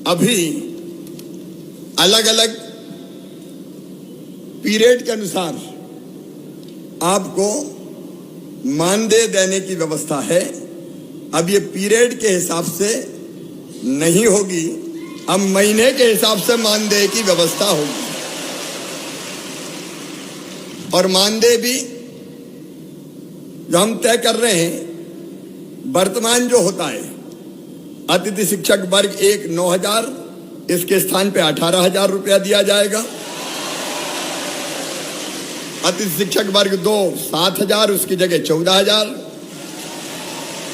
अभी अलग अलग पीरियड के अनुसार आपको मानदेय देने की व्यवस्था है। अब ये पीरियड के हिसाब से नहीं होगी, अब महीने के हिसाब से मानदेय की व्यवस्था होगी। और मानदेय भी जो हम तय कर रहे हैं, वर्तमान जो होता है अतिथि शिक्षक वर्ग 1 9,000, इसके स्थान पे 18,000 रुपया दिया जाएगा। अतिथि शिक्षक वर्ग 2 7,000, उसकी जगह 14,000,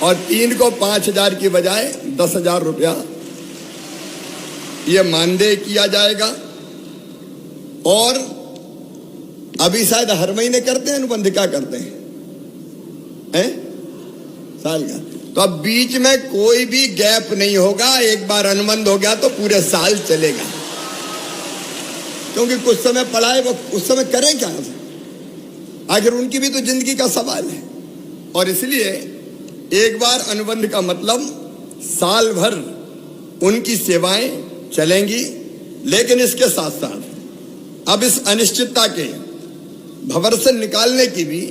और 3 को 5,000 की बजाय 10,000 रुपया ये मानदेय किया जाएगा। और अभी शायद हर महीने करते हैं अनुबंध, क्या करते हैं साल का, तो अब बीच में कोई भी गैप नहीं होगा। एक बार अनुबंध हो गया तो पूरे साल चलेगा, क्योंकि कुछ समय पढ़ाए वो उस समय करें क्या, आखिर उनकी भी तो जिंदगी का सवाल है। और इसलिए एक बार अनुबंध का मतलब साल भर उनकी सेवाएं चलेंगी। लेकिन इसके साथ साथ अब इस अनिश्चितता के भंवर से निकालने की भी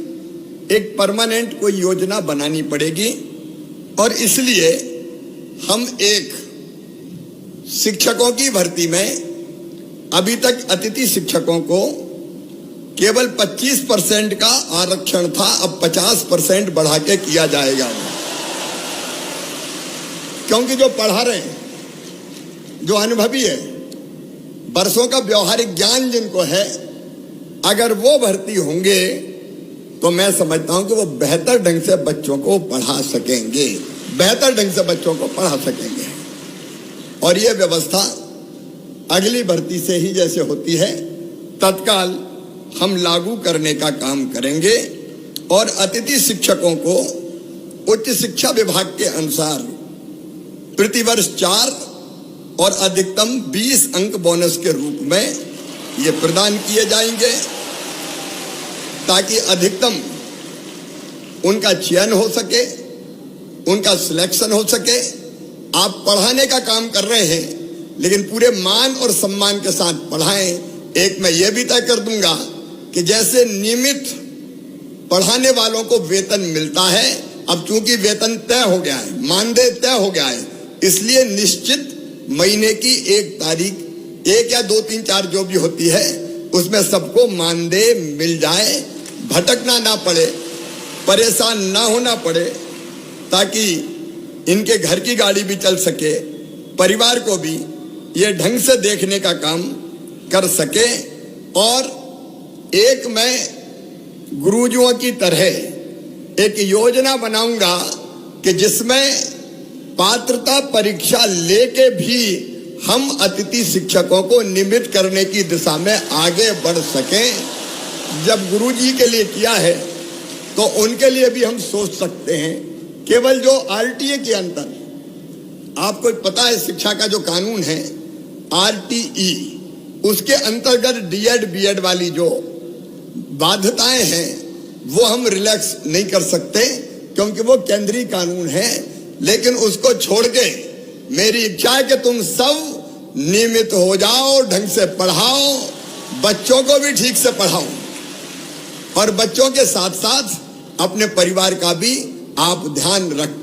एक परमानेंट कोई योजना बनानी पड़ेगी। और इसलिए हम एक शिक्षकों की भर्ती में अभी तक अतिथि शिक्षकों को केवल 25% का आरक्षण था, अब 50% बढ़ा के किया जाएगा। क्योंकि जो पढ़ा रहे हैं, जो अनुभवी है, वर्षों का व्यवहारिक ज्ञान जिनको है, अगर वो भर्ती होंगे तो मैं समझता हूं कि वो बेहतर ढंग से बच्चों को पढ़ा सकेंगे, बेहतर ढंग से बच्चों को पढ़ा सकेंगे। और ये व्यवस्था अगली भर्ती से ही जैसे होती है तत्काल हम लागू करने का काम करेंगे। और अतिथि शिक्षकों को उच्च शिक्षा विभाग के अनुसार प्रतिवर्ष 4 और अधिकतम 20 अंक बोनस के रूप में ये प्रदान किए जाएंगे, ताकि अधिकतम उनका चयन हो सके, उनका सिलेक्शन हो सके। आप पढ़ाने का काम कर रहे हैं, लेकिन पूरे मान और सम्मान के साथ पढ़ाएं। एक मैं ये भी तय कर दूंगा कि जैसे नियमित पढ़ाने वालों को वेतन मिलता है, अब चूंकि वेतन तय हो गया है, मानदेय तय हो गया है, इसलिए निश्चित महीने की 1 तारीख, 1 या 2 3 4 जो भी होती है, उसमें सबको मानदेय मिल जाए, भटकना ना पड़े, परेशान ना होना पड़े, ताकि इनके घर की गाड़ी भी चल सके, परिवार को भी ये ढंग से देखने का काम कर सके। और एक मैं गुरुजियों की तरह एक योजना बनाऊंगा कि जिसमें पात्रता परीक्षा लेके भी हम अतिथि शिक्षकों को नियमित करने की दिशा में आगे बढ़ सकें। जब गुरुजी के लिए किया है तो उनके लिए भी हम सोच सकते हैं। केवल जो आरटीए के अंतर, आपको पता है शिक्षा का जो कानून है आरटीई, उसके अंतर्गत डीएड बीएड वाली जो बाध्यताएं हैं वो हम रिलैक्स नहीं कर सकते, क्योंकि वो केंद्रीय कानून है। लेकिन उसको छोड़ के मेरी इच्छा है कि तुम सब नियमित हो जाओ, ढंग से पढ़ाओ, बच्चों को भी ठीक से पढ़ाओ, और बच्चों के साथ साथ अपने परिवार का भी आप ध्यान रख